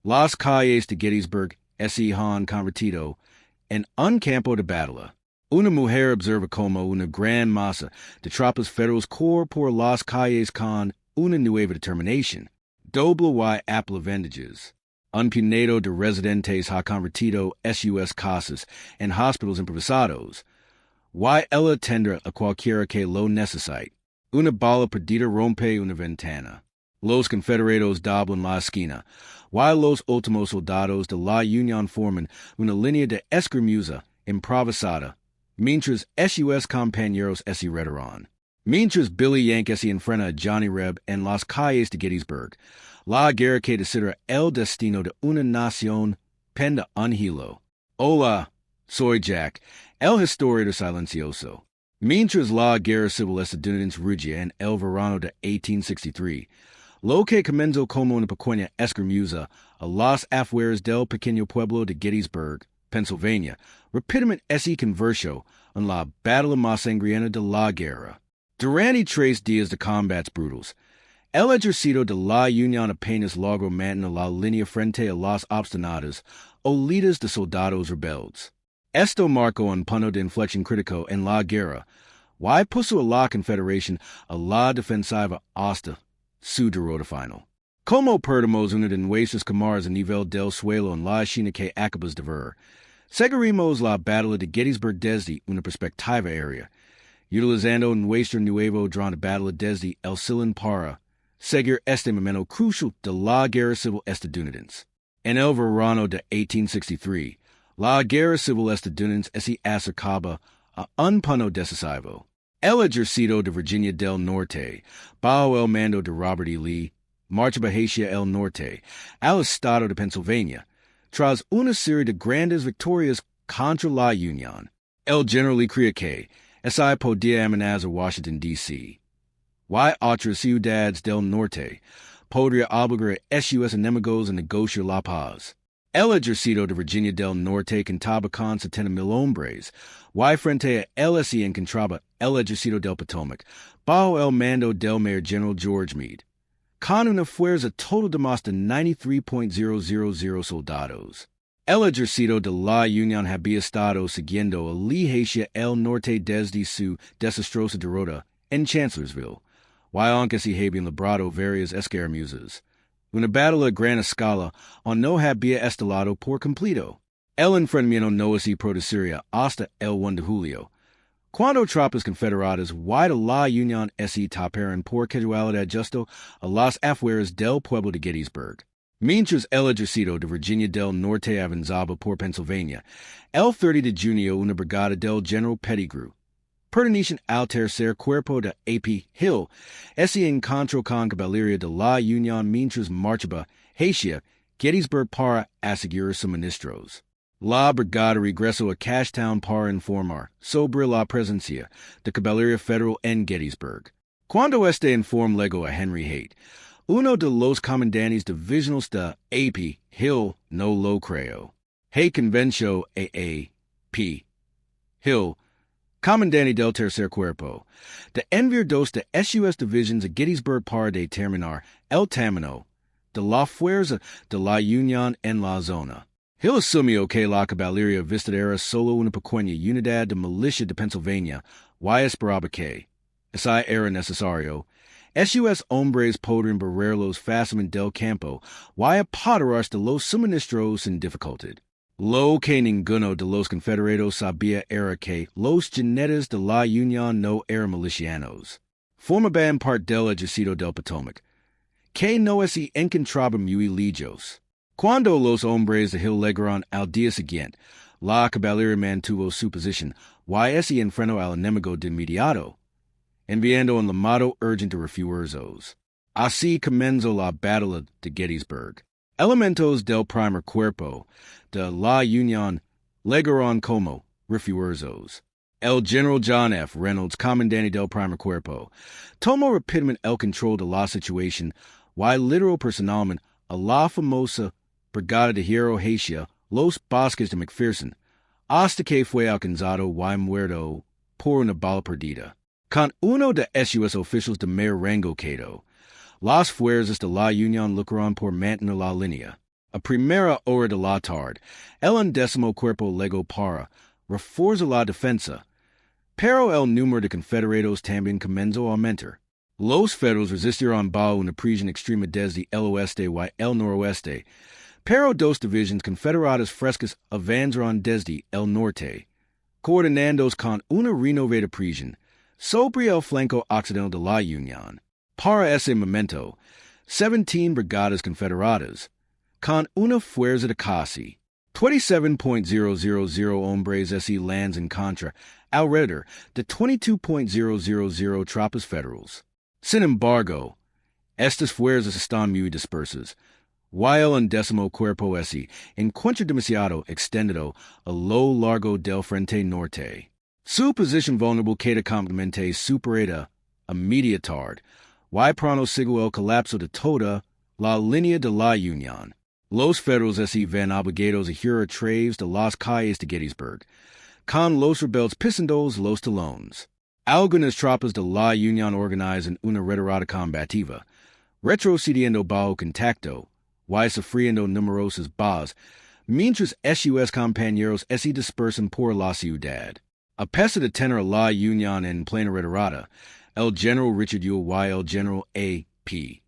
las calles de Gettysburg, se han convertido en un campo de batalla. Una mujer observa como una gran masa de tropas federales corre por las calles con una nueva determinación. Doble y apple vendages. Un puñado de residentes ha convertido sus casas en hospitales improvisados. Y ella tendrá a cualquiera que lo necesite. Una bala perdida rompe una ventana. Los confederados doblan la esquina. Y los últimos soldados de la Unión forman una línea de escaramuza improvisada. Mientras sus compañeros se retiran. Mientras Billy Yank se enfrenta a Johnny Reb en las calles de Gettysburg, la guerra que decide el destino de una nación pende un hilo. Hola, soy Jack, el historiador silencioso. Mientras la Guerra Civil estadounidense ruge en el verano de 1863, lo que comenzó como una pequeña escaramuza a las afueras del pequeño pueblo de Gettysburg, Pennsylvania, rápidamente se convirtió en la batalla más sangrienta de la guerra. Durante 3 días de combates brutales, el ejército de la Unión apenas logró mantener la línea frente a las obstinadas oleadas de soldados rebeldes. Esto marcó un punto de inflexión crítico en la guerra, y puso a la Confederación a la defensiva hasta su derrota final. Como perdimos una de nuestras cámaras a nivel del suelo en la escena que acabas de ver, seguiremos la batalla de Gettysburg desde una perspectiva aérea, utilizando nuestro nuevo dron de batalla desde el cielo para seguir este momento crucial de la Guerra Civil estadounidense. En el verano de 1863, la Guerra Civil estadounidense se acercaba a un punto decisivo. El ejército de Virginia del Norte, bajo el mando de Robert E. Lee, marchaba hacia el norte, al estado de Pennsylvania, tras una serie de grandes victorias contra la Unión. El general Lee creía que esa podía amenazar Washington, D.C. Y otras ciudades del norte podría obligar a sus enemigos a negociar la paz. El ejército de Virginia del Norte contaba con 70,000 hombres, y frente a él se encontraba el ejército del Potomac, bajo el mando del mayor general George Meade, con una fuerza total de más de 93,000 soldados. El ejército de la Unión había estado siguiendo a Lee hacia el norte desde su desastrosa derrota en Chancellorsville, y aunque se habían librado varias escaramuzas, una batalla a gran escala aún no había estalado por completo. El enfrentamiento no se produciría hasta el 1 de julio, cuando tropas confederadas y de la Unión se taparon por casualidad justo a las afueras del pueblo de Gettysburg. Mientras el ejército de Virginia del Norte avanzaba por Pennsylvania, el 30 de junio una brigada del general Pettigrew, perteneciente al tercer cuerpo de A.P. Hill, se encontró con caballería de la Unión mientras marchaba hacia Gettysburg para asegurar suministros. La brigada regresó a Cashtown para informar sobre la presencia de caballería federal en Gettysburg. Cuando este informe llegó a Henry Haight, uno de los comandantes divisionales de A.P. Hill no lo creyó. Haight convenció a A.P. Hill, comandante del tercer cuerpo, de enviar 2 de sus divisiones a Gettysburg para determinar el tamaño de la fuerza de la Unión en la zona. Hill asumió que la caballería vista era solo una pequeña unidad de milicia de Pennsylvania y esperaba que, si era necesario, sus hombres podrían barrerlos fácilmente del campo y apoderarse de los suministros sin dificultad. Lo que ninguno de los confederados sabía era que los jinetes de la Unión no eran milicianos. Formaban parte del ejército del Potomac, que no se encontraban muy lejos. Cuando los hombres de Hill llegaron al día siguiente, la caballería mantuvo su posición y se enfrentó al enemigo de inmediato, enviando un llamado urgente de refuerzos. Así comenzó la batalla de Gettysburg. Elementos del primer cuerpo de la Unión llegaron como refuerzos. El general John F. Reynolds, comandante del primer cuerpo, tomó rápidamente el control de la situación y lideró personalmente a la famosa brigada de hierro hacia los bosques de McPherson, hasta que fue alcanzado y muerto por una bala perdida. Con uno de sus oficiales de mayor rango quedó, las fuerzas de la Unión lucraron por mantener la línea. A primera hora de la tarde, el undécimo cuerpo lego para refuerza la defensa, pero el número de confederados también comenzó a aumentar. Los federales resistieron bajo una presión extrema desde el oeste y el noroeste, pero dos divisiones confederadas frescas avanzaron desde el norte, coordinándose con una renovada presión sobre el flanco occidental de la Unión. Para ese momento, 17 brigadas confederadas, con una fuerza de casi 27.000 hombres y lands en contra, alrededor de 22.000 tropas federales. Sin embargo, estas fuerzas están muy dispersas, while el undécimo cuerpo se encuentra demasiado extendido a lo largo del frente norte. Su posición vulnerable queda completamente superada a media tarde, y pronto sigue el colapso de toda la línea de la Unión. Los federales se ven obligados a girar a través de las calles de Gettysburg, con los rebeldes pisando los talones. Algunas tropas de la Unión organizan una retirada combativa, retrocediendo bajo contacto, y sufriendo numerosas bajas, mientras sus compañeros se dispersan por la ciudad. A pesar de tener la Unión en plena retirada, el general Richard Ewell y el general A.P.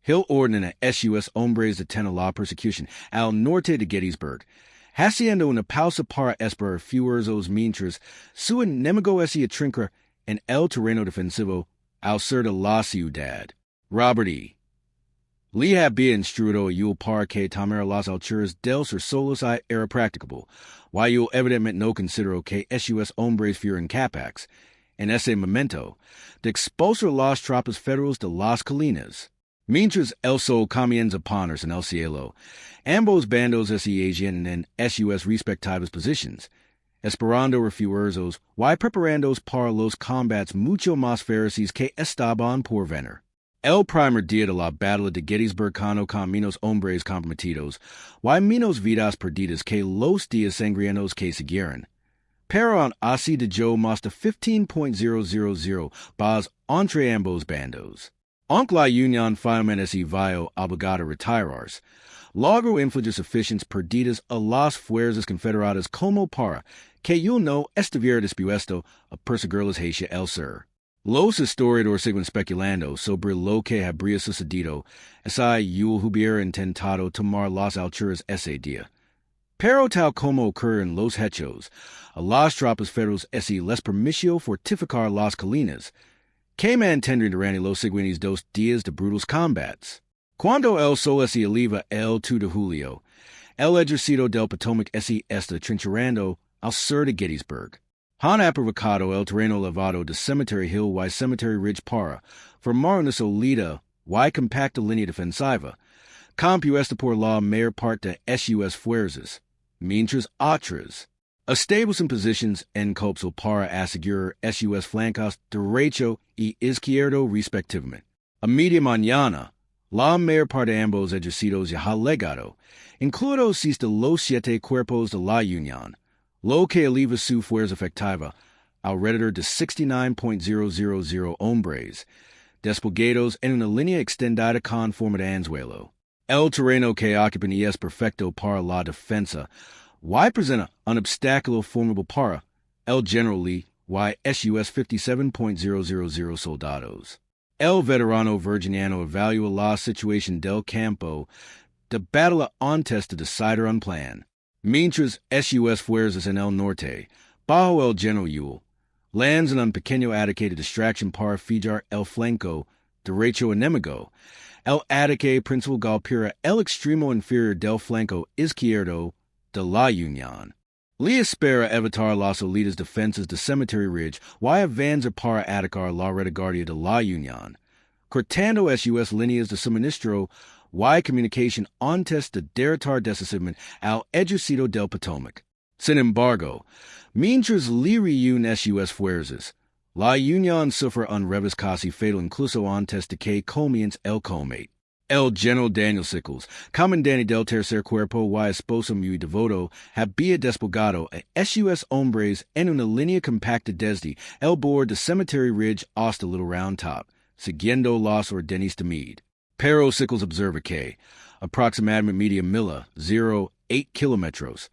Hill ordena a sus hombres detener la persecución al norte de Gettysburg, haciendo una pausa para esperar esfuerzos mientras su enemigo se atrinca en el terreno defensivo al sur de la ciudad. Robert E. Lee había instruido a Ewell para que tomara las alturas del sur solos y era practicable, y Ewell evidentemente no consideró que sus hombres fueran capaces, en ese momento, de expulsar las tropas federales de las colinas. Mientras el sol comienza a ponerse en el cielo, ambos bandos se hallan en sus respectivas posiciones, esperando refuerzos y preparándose para los combates mucho más feroces que estaban por venir. El primer día de la batalla de Gettysburg contó con menos hombres comprometidos y menos vidas perdidas que los días sangrientos que siguieron. Pero aún así dio más de 15.000 bajas entre ambos bandos. Aunque la Unión finalmente se vio obligada a retirarse, logró infligir suficientes perdidas a las fuerzas confederadas como para que Ewell no estuviera dispuesto a perseguirlas hacia el sur. Los historiadores siguen especulando sobre lo que habría sucedido si Ewell hubiera intentado tomar las alturas ese día. Pero tal como ocurren los hechos, a las tropas federales se les permitió fortificar las colinas, que mantendrán durante los siguientes 2 días de brutales combates. Cuando el sol se eleva el 2 de julio, el ejército del Potomac se está trincherando al sur de Gettysburg. Han aprovechado el terreno elevado de Cemetery Hill y Cemetery Ridge para formar una sólida y compacta línea defensiva, compuesta por la mayor parte de sus fuerzas, mientras otras establecen posiciones en Culp para asegurar sus flancos derecho y izquierdo respectivamente. A media mañana, la mayor parte de ambos ejércitos ya ha llegado, incluidos 6 de los 7 cuerpos de la Unión, lo que eleva su fuerza efectiva alrededor de 69.000 hombres, desplegados en una línea extendida con forma de anzuelo. El terreno que ocupan es perfecto para la defensa, y presenta un obstáculo formidable para el general Lee y sus 57.000 soldados. El veterano virginiano evalúa la situación del campo de batalla antes de decidir un plan. Mientras sus fuerzas en el norte, bajo el general Ewell, lanzan un pequeño ataque de distracción para fijar el flanco derecho enemigo, el ataque principal golpea el extremo inferior del flanco izquierdo de la Unión. Lee espera evitar las sólidas defensas de Cemetery Ridge y avanza para atacar la retaguardia de la Unión, cortando sus líneas de suministro y comunicación antes de derrotar decisivamente al ejército del Potomac. Sin embargo, mientras Lee reúne sus fuerzas, la Unión sufre un revés casi fatal incluso antes de que comience el combate. El general Daniel Sickles, comandante del tercer cuerpo y esposo muy devoto, había desplegado a sus hombres en una línea compacta desde el borde de Cemetery Ridge hasta Little Round Top, siguiendo las órdenes de Meade. Pero Sickles observa que, aproximadamente media milla, 0,8 kilómetros.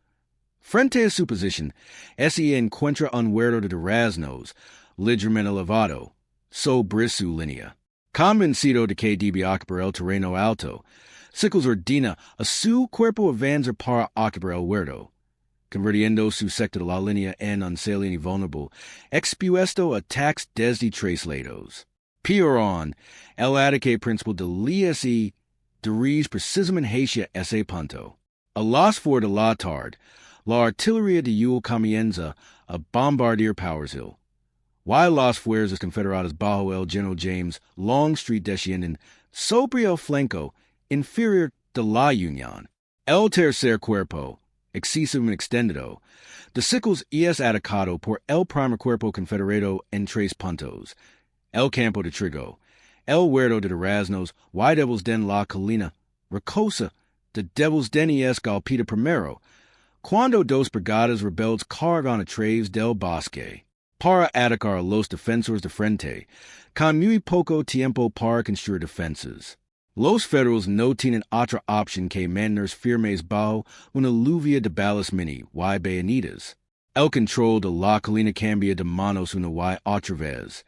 Frente a su posición, se encuentra un huerto de duraznos, ligeramente elevado, sobre su línea. Convencido de que debe ocupar el terreno alto, Sickles ordena a su cuerpo avanzar para ocupar el huerto, convirtiendo su sector de la línea en un salient vulnerable, expuesto a attacks desde tres lados. Peor aún, el ataque principal de l'ISI dirige precisamente hacia ese punto. A las 4 de la tarde, la artillería de Ewell comienza a bombardear Powers Hill, while las fuerzas confederadas bajo el general James Longstreet descienden sobre el flanco inferior de la Unión. El tercer cuerpo, excesivamente extendido, de Sickles es atacado por el primer cuerpo confederado en 3 puntos: el Campo de Trigo, el huerto de duraznos, y Devil's Den la colina rocosa de Devil's Den es golpeada primero, cuando 2 brigadas rebeldes cargan a través del bosque para atacar a los defensores de frente, con muy poco tiempo para construir defensas. Los federales no tienen otra opción que mantenerse firmes bajo una lluvia de balas mini y bayonitas. El control de la colina cambia de manos una y otra vez,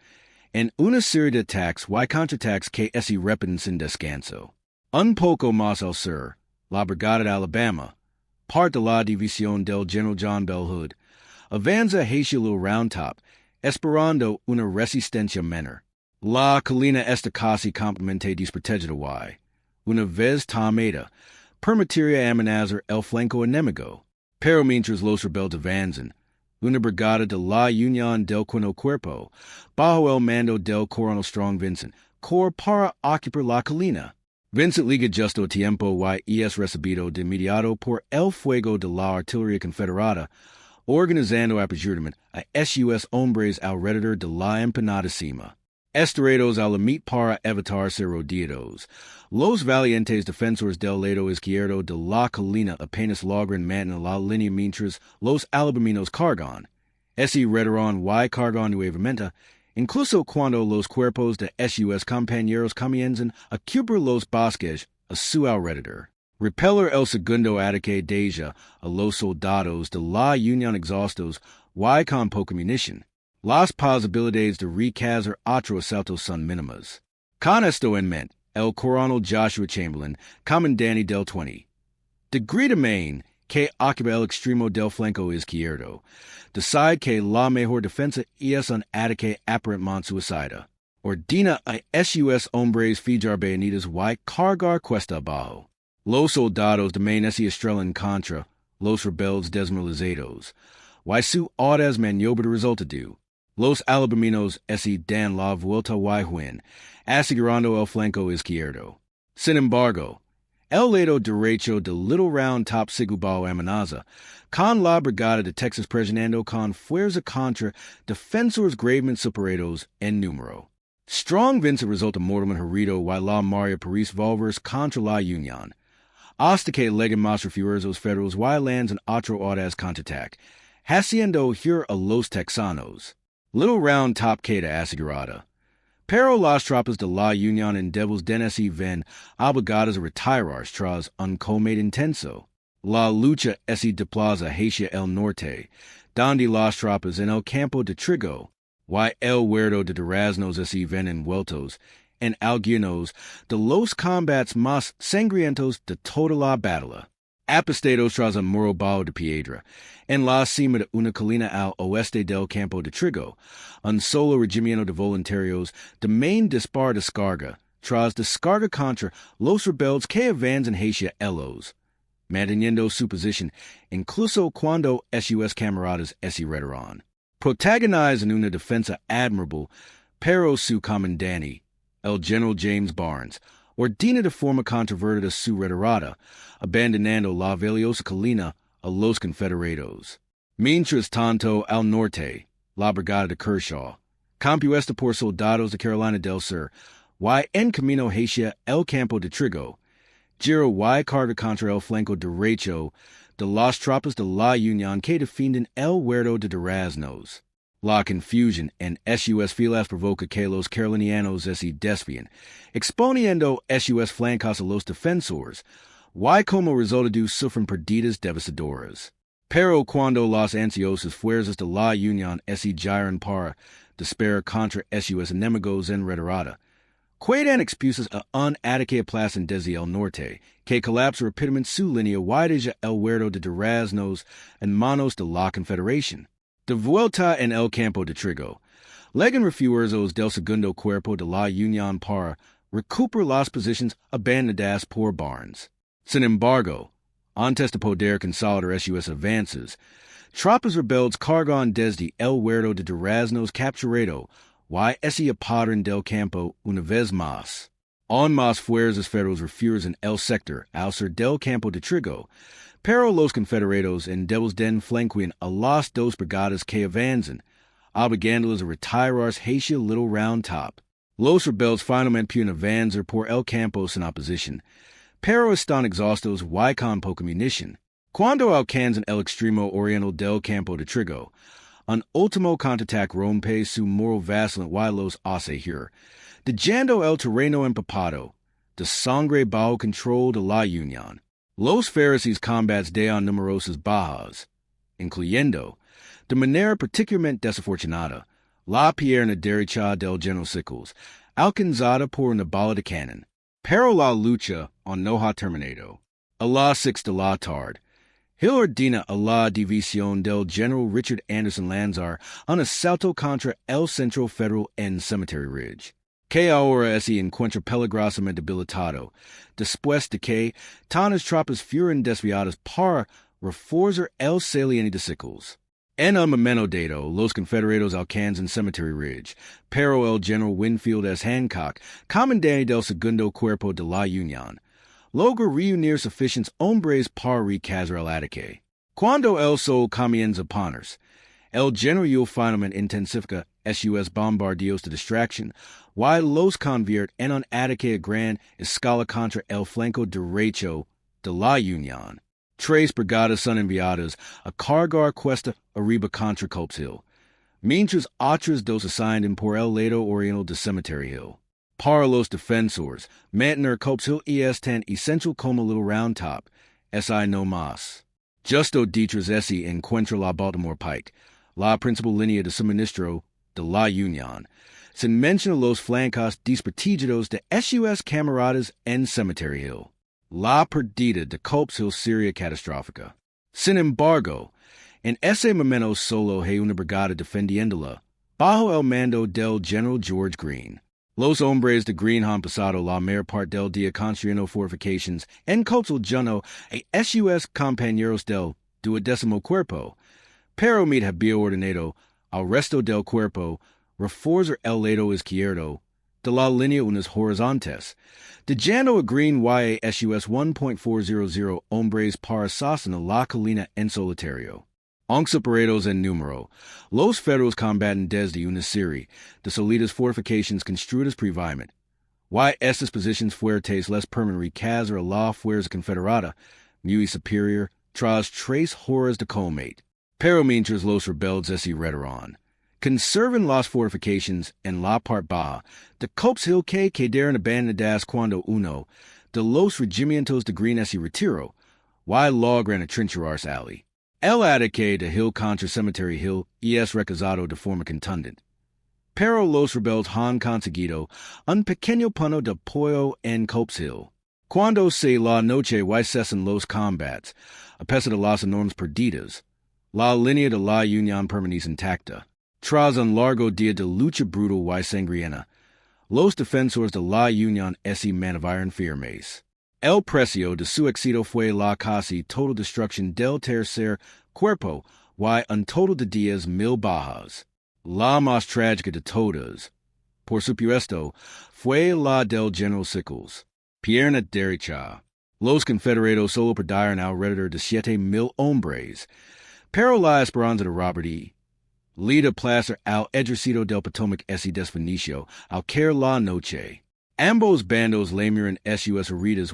en una serie de ataques y contraataques que se repiten sin descanso. Un poco más al sur, la Brigada de Alabama, parte de la división del General John Bell Hood, avanza hacia el Round Top, esperando una resistencia menor. La colina está casi completamente desprotegida y, una vez tomada, permitiría amenazar el flanco enemigo. Pero mientras los rebeldes avanzan, una brigada de la Unión del Quinto Cuerpo, bajo el mando del coronel Strong Vincent, corre para ocupar la colina. Vincent liga justo a tiempo y es recibido de inmediato por el fuego de la artillería confederada, organizando aperturamente a sus hombres alrededor de la empanada cima. Estirados a la mitad para evitar ser rodeados, los valientes defensores del lado izquierdo de la colina apenas logran mantener la línea mientras los alabaminos cargan. Ese retirón y cargan nuevamente, incluso cuando los cuerpos de sus compañeros comienzan a cubrir los bosques a su alrededor. Repeler el segundo ataque deja a los soldados de la Unión exhaustos y con poca munición. Las posibilidades de recazar otro asalto son mínimas. Con esto en mente, el coronel Joshua Chamberlain, comandante del 20, de Maine, que ocupa el extremo del flanco izquierdo, decide que la mejor defensa es un ataque aparentemente suicida. Ordena a sus hombres fijar bayonitas y cargar cuesta abajo. Los soldados de Maine se estrellan contra los rebeldes desmoralizados, y su audaz maniobra resulta de. Los alabaminos se dan la vuelta y huyen, asegurando el flanco izquierdo. Sin embargo, el lado derecho del Little Round Top sigue bajo amenaza, con la brigada de Texas presionando con fuerza contra defensores gravemente superados en número. Strong Vincent resulta mortalmente herido y la Maria Paris volvers contra la Unión, hasta que llegan más refuerzos federales y lanzan otro audaz contraataque, haciendo huir a los texanos. Little Round Top queda asegurada, pero las tropas de la Unión en Devil's Den se ven obligadas a retirarse tras un combate intenso. La lucha se desplaza hacia el norte, donde las tropas en el Campo de Trigo y el huerto de duraznos se ven envueltos en algunos de los combates más sangrientos de toda la batalla. Apostados tras un muro bajo de piedra, en la cima de una colina al oeste del Campo de Trigo, un solo regimiento de voluntarios de Maine dispara descarga, tras descarga contra los rebeldes que avanzan hacia ellos, manteniendo su posición incluso cuando sus camaradas se retiran. Protagonizan una defensa admirable, pero su comandante, el general James Barnes, ordena de forma controvertida su retirada, abandonando la valiosa colina a los confederados. Mientras tanto, al norte, la brigada de Kershaw, compuesta por soldados de Carolina del Sur, y en camino hacia el Campo de Trigo, gira y carga contra el flanco derecho de las tropas de la Unión que defienden el huerto de duraznos. La confusion en sus filas provoca que los carolinianos se desvíen, exponiendo sus flancos a los defensores, y como resultado sufren pérdidas devastadoras. Pero cuando las ansiosas fuerzas de la Unión se giran para disparar contra sus enemigos en retirada, quedan expuestas a un ataque aplastante desde el norte, que colapsa rápidamente su línea y deja el huerto de duraznos en manos de la Confederación. De vuelta en el Campo de Trigo, llegan refuerzos del segundo cuerpo de la Unión para recuperar las posiciones abandonadas por Barnes. Sin embargo, antes de poder consolidar sus avances, tropas rebeldes cargan desde el huerto de duraznos capturado y se apoderan del campo una vez más. Aún más fuerzas federales refuerzan el sector al sur del Campo de Trigo, pero los confederados en Debelsden flanquean a las dos brigadas que avanzan, obligándolas a retirarse hacia Little Round Top. Los rebeldes finalmente pueden avanzar por el campo sin oposición, pero están exhaustos y con poca munición. Cuando alcanzan el extremo oriental del Campo de Trigo, un último contraataque rompe su muro vacilante y los hace huir, dejando el terreno empapado de sangre bajo control de la Unión. Los férreos combates dejan numerosas bajas, incluyendo, de manera particularmente desafortunada, la pierna derecha del general Sickles, alcanzada por una bala de cañón. Pero la lucha aún no ha terminado. A las 6 de la tarde, Hill ordena a la división del general Richard Anderson lanzar un asalto contra el centro federal en Cemetery Ridge, que ahora se encuentra peligrosamente debilitado, después de que tantas tropas fueron desviadas para reforzar el saliente de Sickles. En un momento dado, los confederados alcanzan Cemetery Ridge, pero el general Winfield S. Hancock, comandante del segundo cuerpo de la Unión, logra reunir suficientes hombres para recazar el ataque. Cuando el sol comienza a ponerse, el general finalmente intensifica sus bombardeos de distracción y los convierte en un ataque a gran escala contra el flanco derecho de la Unión. 3 brigadas son enviadas a cargar cuesta arriba contra Culp Hill, mientras otras 2 ascienden por el lado oriental de Cemetery Hill. Para los defensores, mantener Culp Hill es tan esencial como Little Round Top, si no más. Justo detrás se encuentra la Baltimore Pike, la principal línea de suministro de la Unión, sin mencionar los flancos desprotegidos de sus camaradas en Cemetery Hill. La pérdida de Culp Hill sería catastrófica. Sin embargo, en ese momento solo hay una brigada defendiéndola, bajo el mando del general George Greene. Los hombres de Greene han pasado la mayor parte del día construyendo fortificaciones en Culp Hill junto a sus compañeros del 12º Cuerpo, pero Meade había ordenado al resto del cuerpo reforzar el lado izquierdo de la línea unos horizontes, dejando a Greene y a sus 1.400 hombres para sostener la colina en solitario. Aunque superados en número, los federales combaten desde una serie de sólidas fortificaciones construidas previamente, y estas posiciones fuertes les permiten recazar a la fuerza confederada muy superior tras 3 horas de combate. Pero mientras los rebeldes se retiran, conservan las fortificaciones en la parte baja de Culp Hill que quedaron abandonadas cuando uno de los regimientos de Greene se retiró y logran atrincherarse allí. El ataque de Hill contra Cemetery Hill es recazado de forma contundente, pero los rebeldes han conseguido un pequeño punto de apoyo en Culp Hill. Cuando se la noche y cesan los combates, a pesar de las enormes perdidas, la línea de la Unión permanece intacta. Tras un largo día de lucha brutal y sangrienta, los defensores de la Unión se mantuvieron firmes. El precio de su éxito fue la casi total destrucción del tercer cuerpo y un total de 10,000 bajas. La más trágica de todas, por supuesto, fue la del general Sickles. Pierna derecha. Los confederados solo perdieron alrededor de 7,000 hombres, pero la esperanza de Robert E. Lee de placer al ejército del Potomac se desvaneció al caer la noche. Ambos bandos lamieron sus heridas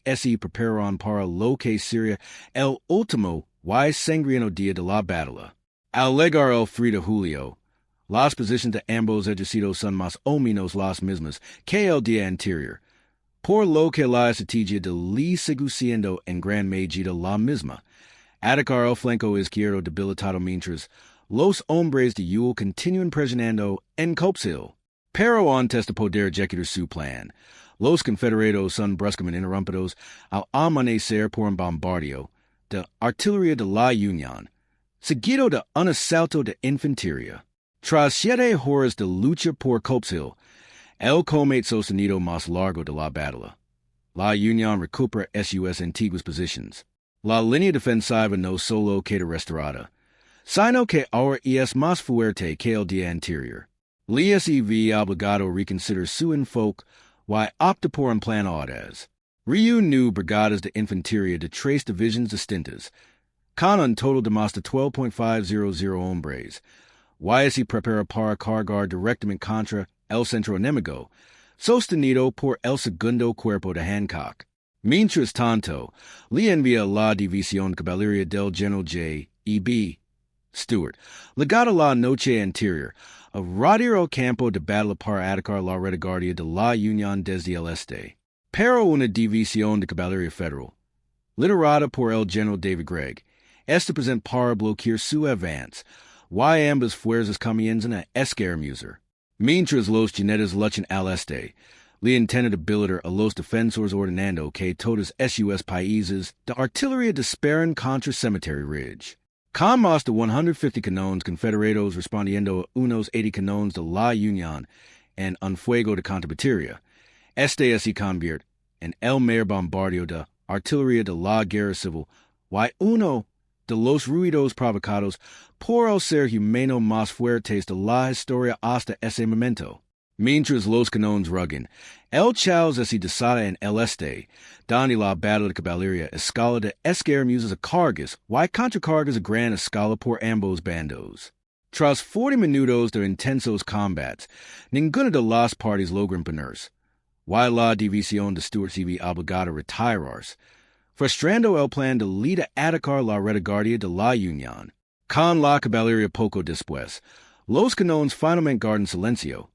y se prepararon para lo que sería el último y sangriento día de la batalla. Al llegar el 3 de julio, las posiciones de ambos ejércitos son más o menos las mismas que el día anterior, por lo que la estrategia de Lee sigue siendo en gran medida la misma. Atacar el flanco izquierdo debilitado mientras los hombres de Ewell continúan presionando en Culp. Pero antes de poder ejecutar su plan, los confederados son bruscamente interrumpidos al amanecer por un bombardeo de artillería de la Unión, seguido de un asalto de infantería. Tras 7 horas de lucha por Culp, el combate sostenido más largo de la batalla, la Unión recupera sus antiguas posiciones. La línea defensiva no solo queda restaurada, sino que ahora es más fuerte que el día anterior. Lee se ve obligado a reconsiderar su enfoque y opta por un plan audaz. Reunió brigadas de infantería de 3 divisiones distintas, con un total de más de 12.500 hombres, y se prepara para cargar directamente contra el centro enemigo, sostenido por el segundo cuerpo de Hancock. Mientras tanto, Lee envía la división de caballería del general J.E.B. Stuart, legada la noche anterior, a rodear el campo de batalla para atacar la retaguardia de la Unión desde el Este. Pero una división de caballería federal, liderada por el general David Gregg, está presente para bloquear su avance, y ambas fuerzas comienzan a escaramuzar. Mientras los jinetes luchan al este, Lee intenta debilitar a los defensores ordenando que todos sus países de artillería disparen contra Cemetery Ridge. Con más de 150 canones confederados respondiendo a unos 80 canones de la Unión en un fuego de contrabatería, este se convierte en el mayor bombardeo de artillería de la Guerra Civil y uno de los ruidos provocados por el ser humano más fuertes de la historia hasta ese momento. Mientras los canones rugen, el caos se desata en el este, donde la batalla de caballería escala de escaramuzas a cargas y contracargas a gran escala por ambos bandos. Tras 40 minutos de intensos combates, ninguna de las partes logra imponerse, y la división de Stuart se ve obligada a retirarse, frustrando el plan de Lee de atacar la retaguardia de la Unión. Con la caballería poco después, los canones finalmente guardan silencio,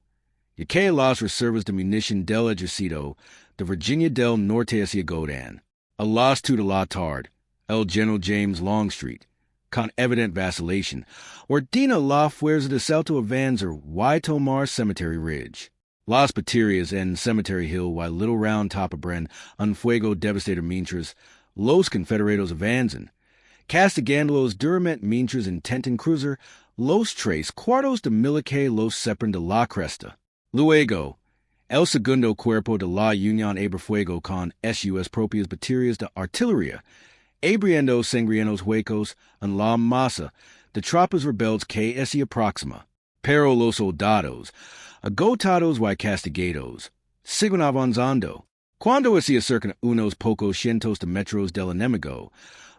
y que las reservas de munición del ejército de Virginia del Norte se agotan. A las 2 de la tarde, el general James Longstreet, con evident vacillation, ordena la fuerza de asalto avanzar y tomar Cemetery Ridge. Las baterías en Cemetery Hill y Little Round Top abren un fuego devastador mientras los confederados avanzan, castigándolos duramente mientras intentan cruzar los 3 cuartos de milla que los separan de la cresta. Luego, el segundo cuerpo de la Unión abre fuego con sus propias baterías de artillería, abriendo sangrientos huecos en la masa de tropas rebeldes que se aproxima. Pero los soldados, agotados y castigados, siguen avanzando. Cuando se acercan unos pocos cientos de metros del enemigo,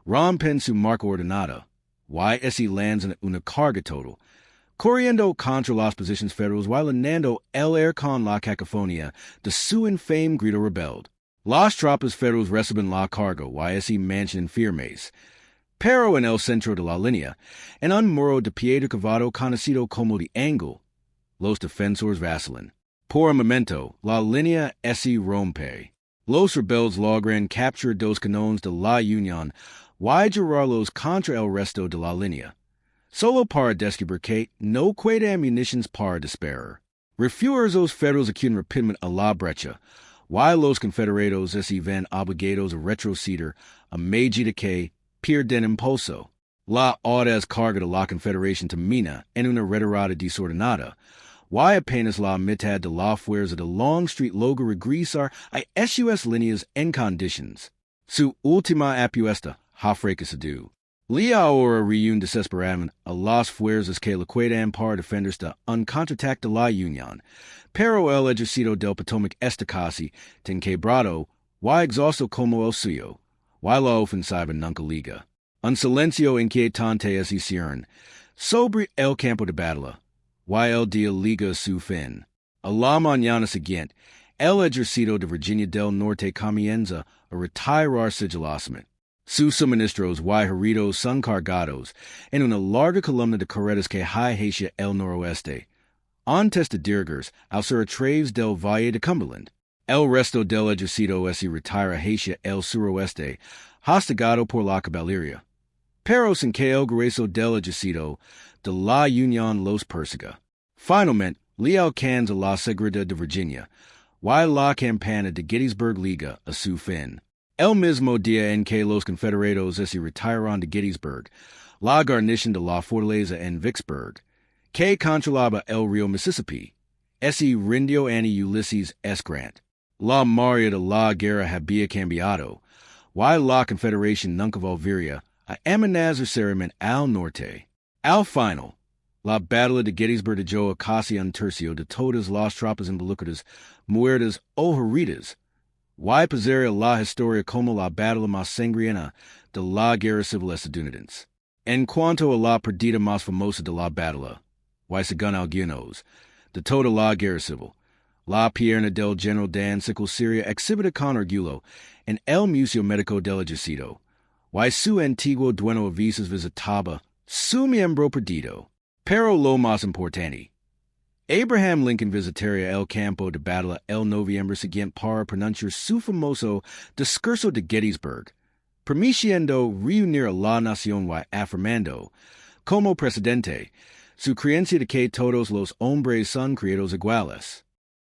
rompen su marca ordenada, y se lanzan una carga total, corriendo contra las posiciones federales y llenando el aire con la cacofonía de su infame grito rebelde. Las tropas federales reciben la carga y se mantienen firmes, pero en el centro de la línea, en un muro de piedra cavado conocido como de ángulo, los defensores vacilan. Por un momento, la línea se rompe. Los rebeldes logran capturar 2 canones de la Unión y llevarlos contra el resto de la línea, solo para descubrir que no queda municiones para disparar. Refuerzos federales acuden rápidamente a la brecha, y los confederados se ven obligados a retroceder a medida que pierden impulso. La audaz carga de la Confederación termina en una retirada desordenada, y apenas la mitad de la fuerza de Longstreet logra regresar a sus líneas en condiciones. Su última apuesta ha fracasado. Lee ahora reúne desesperadamente a las fuerzas que le quedan para defenderse de un contraataque de la Unión, pero el ejército del Potomac está casi tan quebrado y exhausto como el suyo, y la ofensiva nunca liga. Un silencio inquietante se cierne sobre el campo de batalla, y el día liga su fin. A la mañana siguiente, el ejército de Virginia del Norte comienza a retirar sigilosamente. Sus suministros y heridos son cargados en una larga columna de carretas que hay hacia el noroeste, antes de dirigirse al traves del Valle de Cumberland. El resto del ejército se retira hacia el suroeste, hostigado por la caballería. Pero sin que el grueso del ejército de la Unión los persiga. Finalmente, le alcanza la Sangrienta de Virginia, y la campana de Gettysburg llega a su fin. El mismo día en que los confederados se retiraron de Gettysburg, la guarnición de la fortaleza en Vicksburg, que controlaba el río Mississippi, se rindió ante Ulysses S. Grant. La marcha de la guerra había cambiado, y la Confederación nunca volvería a amenazar seriamente al norte. Al final, la Batalla de Gettysburg dejó casi un tercio de todas las tropas involucradas muertas o heridas, y pasaría la historia como la batalla más sangrienta de la Guerra Civil estadounidense. En cuanto a la pérdida más famosa de la batalla, y según algunos, de toda la Guerra Civil, la pierna del general Dan Sickles sería exhibida con orgullo en el Museo Médico del Ejército, y su antiguo dueño a veces visitaba su miembro perdido. Pero lo más importante, Abraham Lincoln visitaría el campo de batalla el noviembre siguiente para pronunciar su famoso discurso de Gettysburg, permitiendo reunir a la nación y afirmando, como presidente, su creencia de que todos los hombres son creados iguales.